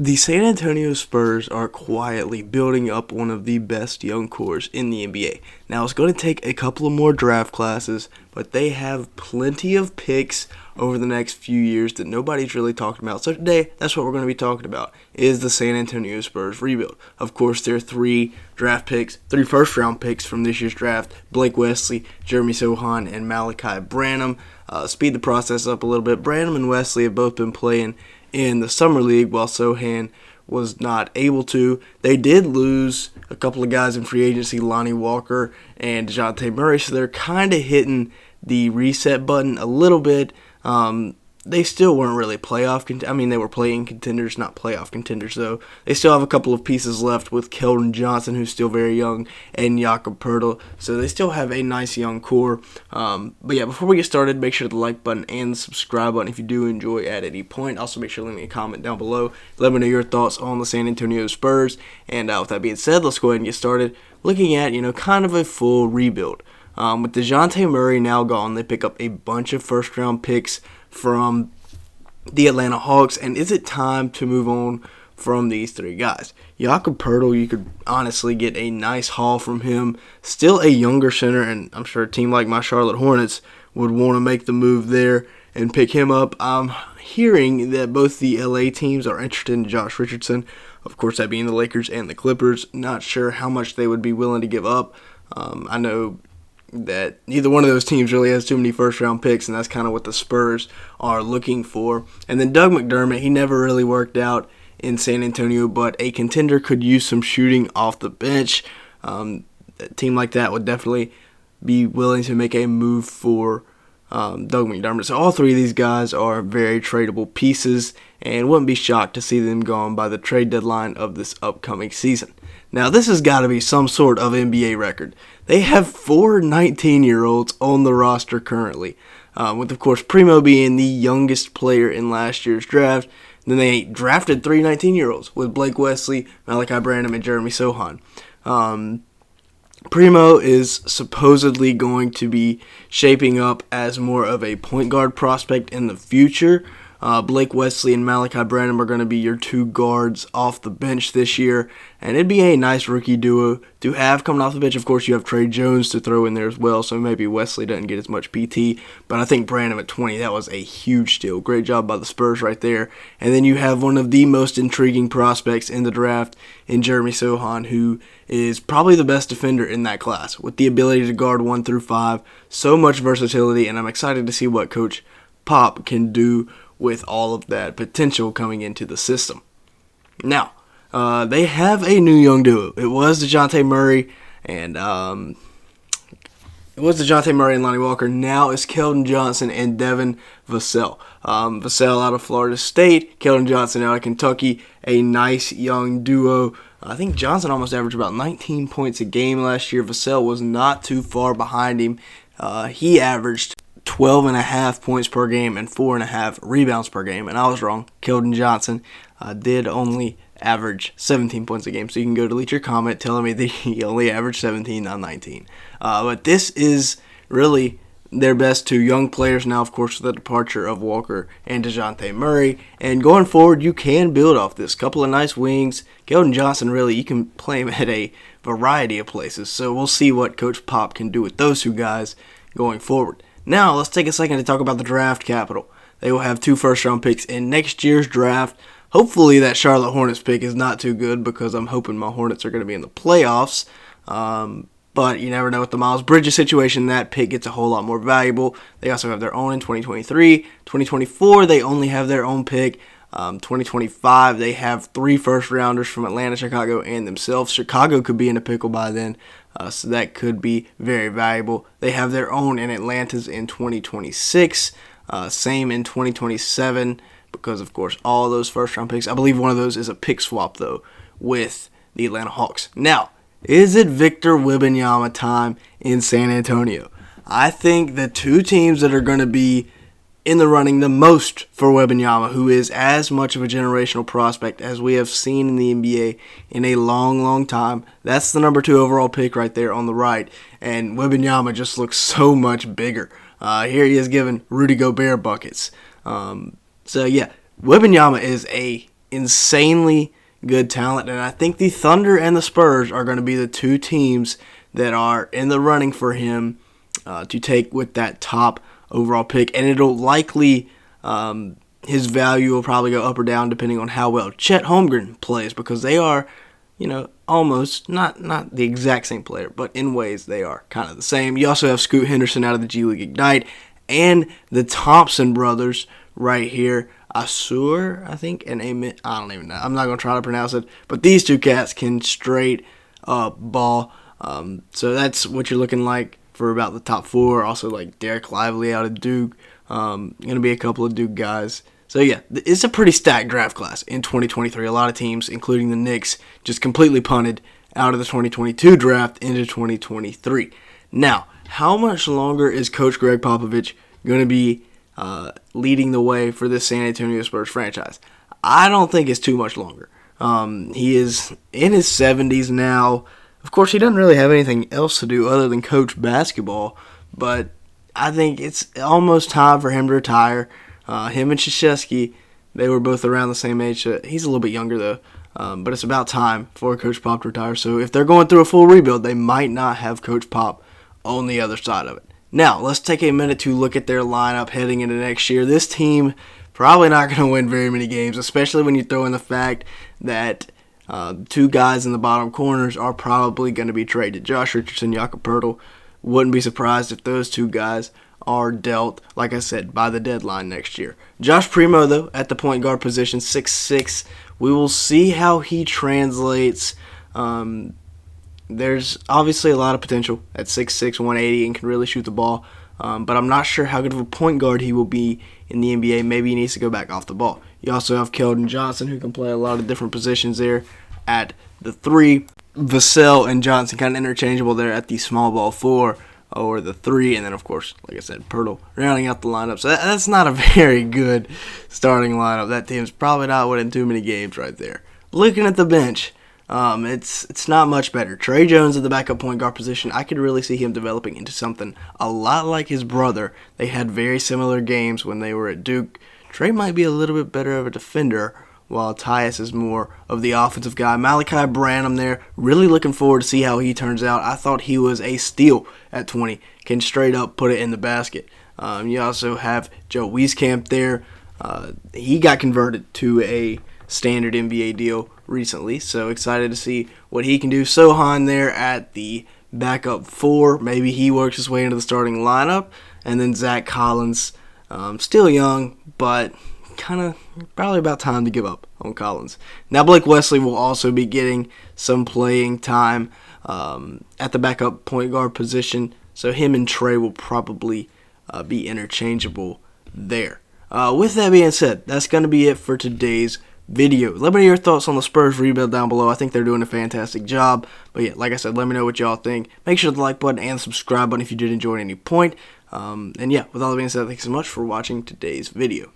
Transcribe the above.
The San Antonio Spurs are quietly building up one of the best young cores in the NBA. Now, it's going to take a couple of more draft classes, but they have plenty of picks over the next few years that nobody's really talked about. So today, that's what we're going to be talking about, is the San Antonio Spurs rebuild. Of course, there are three first-round picks from this year's draft: Blake Wesley, Jeremy Sohan, and Malachi Branham. Speed the process up a little bit. Branham and Wesley have both been playing in the summer league, while Sohan was not able to. They did lose a couple of guys in free agency, Lonnie Walker and DeJounte Murray, so they're kind of hitting the reset button a little bit. They still weren't really they were playing contenders, not playoff contenders, though. They still have a couple of pieces left with Keldon Johnson, who's still very young, and Jakob Poeltl, so they still have a nice young core. But yeah, before we get started, make sure to the like button and the subscribe button if you do enjoy at any point. Also, make sure to leave me a comment down below. Let me know your thoughts on the San Antonio Spurs. And with that being said, let's go ahead and get started looking at, kind of a full rebuild. With DeJounte Murray now gone, they pick up a bunch of first-round picks from the Atlanta Hawks, and is it time to move on from these three guys? Jakob Poeltl, you could honestly get a nice haul from him. Still a younger center, and I'm sure a team like my Charlotte Hornets would want to make the move there and pick him up. I'm hearing that both the LA teams are interested in Josh Richardson, of course that being the Lakers and the Clippers. Not sure how much they would be willing to give up. I know that neither one of those teams really has too many first-round picks, and that's kind of what the Spurs are looking for. And then Doug McDermott, he never really worked out in San Antonio, but a contender could use some shooting off the bench. A team like that would definitely be willing to make a move for Doug McDermott. So all three of these guys are very tradable pieces, and wouldn't be shocked to see them gone by the trade deadline of this upcoming season. Now, this has got to be some sort of NBA record. They have 4 19-year-olds on the roster currently, with, of course, Primo being the youngest player in last year's draft. Then they drafted 3 19-year-olds with Blake Wesley, Malachi Branham, and Jeremy Sohan. Primo is supposedly going to be shaping up as more of a point guard prospect in the future. Blake Wesley and Malachi Branham are going to be your 2 guards off the bench this year, and it'd be a nice rookie duo to have coming off the bench. Of course, you have Trey Jones to throw in there as well, so maybe Wesley doesn't get as much PT, but I think Branham at 20, that was a huge steal. Great job by the Spurs right there. And then you have one of the most intriguing prospects in the draft in Jeremy Sohan, who is probably the best defender in that class, with the ability to guard 1 through 5, so much versatility, and I'm excited to see what Coach Pop can do with all of that potential coming into the system. Now, they have a new young duo. It was DeJounte Murray and Lonnie Walker. Now it's Keldon Johnson and Devin Vassell. Vassell out of Florida State, Keldon Johnson out of Kentucky. A nice young duo. I think Johnson almost averaged about 19 points a game last year. Vassell was not too far behind him. He averaged 12.5 points per game and 4.5 rebounds per game, and I was wrong. Keldon Johnson did only average 17 points a game, so you can go delete your comment telling me that he only averaged 17, not 19. But this is really their best 2 young players now, of course, with the departure of Walker and DeJounte Murray. And going forward, you can build off this. Couple of nice wings. Keldon Johnson, really, you can play him at a variety of places, so we'll see what Coach Pop can do with those 2 guys going forward. Now, let's take a second to talk about the draft capital. They will have 2 first-round picks in next year's draft. Hopefully that Charlotte Hornets pick is not too good, because I'm hoping my Hornets are going to be in the playoffs. But you never know with the Miles Bridges situation. That pick gets a whole lot more valuable. They also have their own in 2023. 2024, they only have their own pick. 2025, they have 3 first-rounders from Atlanta, Chicago, and themselves. Chicago could be in a pickle by then. So that could be very valuable. They have their own in Atlanta's in 2026. Same in 2027 because, of course, all those first-round picks. I believe one of those is a pick swap, though, with the Atlanta Hawks. Now, is it Victor Wembanyama time in San Antonio? I think the 2 teams that are going to be in the running the most for Wembanyama, who is as much of a generational prospect as we have seen in the NBA in a long, long time. That's the number 2 overall pick right there on the right, and Wembanyama just looks so much bigger. Here he is giving Rudy Gobert buckets. So yeah, Wembanyama is a insanely good talent, and I think the Thunder and the Spurs are going to be the two teams that are in the running for him to take with that top overall pick, and it'll likely his value will probably go up or down depending on how well Chet Holmgren plays, because they are, almost not the exact same player, but in ways they are kind of the same. You also have Scoot Henderson out of the G League Ignite, and the Thompson brothers right here, Asur, I think, and Amit. I don't even know. I'm not going to try to pronounce it, but these two cats can straight up ball. So that's what you're looking like for about the top four. Also, like Derek Lively out of Duke. Going to be a couple of Duke guys. So, yeah, it's a pretty stacked draft class in 2023. A lot of teams, including the Knicks, just completely punted out of the 2022 draft into 2023. Now, how much longer is Coach Greg Popovich going to be leading the way for this San Antonio Spurs franchise? I don't think it's too much longer. He is in his 70s now. Of course, he doesn't really have anything else to do other than coach basketball, but I think it's almost time for him to retire. Him and Krzyzewski, they were both around the same age. He's a little bit younger, though, but it's about time for Coach Pop to retire. So if they're going through a full rebuild, they might not have Coach Pop on the other side of it. Now, let's take a minute to look at their lineup heading into next year. This team probably not going to win very many games, especially when you throw in the fact that two guys in the bottom corners are probably going to be traded. Josh Richardson, Jakob Poeltl. Wouldn't be surprised if those two guys are dealt, like I said, by the deadline next year. Josh Primo, though, at the point guard position, 6'6". We will see how he translates. There's obviously a lot of potential at 6'6", 180, and can really shoot the ball. But I'm not sure how good of a point guard he will be in the NBA. Maybe he needs to go back off the ball. You also have Keldon Johnson, who can play a lot of different positions there at the 3. Vassell and Johnson kind of interchangeable there at the small ball 4 or the 3. And then, of course, like I said, Poeltl rounding out the lineup. So that's not a very good starting lineup. That team's probably not winning too many games right there. Looking at the bench, it's not much better. Trey Jones at the backup point guard position, I could really see him developing into something a lot like his brother. They had very similar games when they were at Duke. Trey might be a little bit better of a defender, while Tyus is more of the offensive guy. Malachi Branham there, really looking forward to see how he turns out. I thought he was a steal at 20, can straight up put it in the basket. You also have Joe Wieskamp there. He got converted to a standard NBA deal recently, so excited to see what he can do. Sohan there at the backup 4. Maybe he works his way into the starting lineup. And then Zach Collins, still young, but kind of probably about time to give up on Collins. Now Blake Wesley will also be getting some playing time at the backup point guard position, so him and Trey will probably be interchangeable there. With that being said, that's going to be it for today's video. Let me know your thoughts on the Spurs rebuild down below. I think they're doing a fantastic job. But yeah, like I said, let me know what y'all think. Make sure to hit the like button and subscribe button if you did enjoy at any point. And yeah, with all that being said, thanks so much for watching today's video.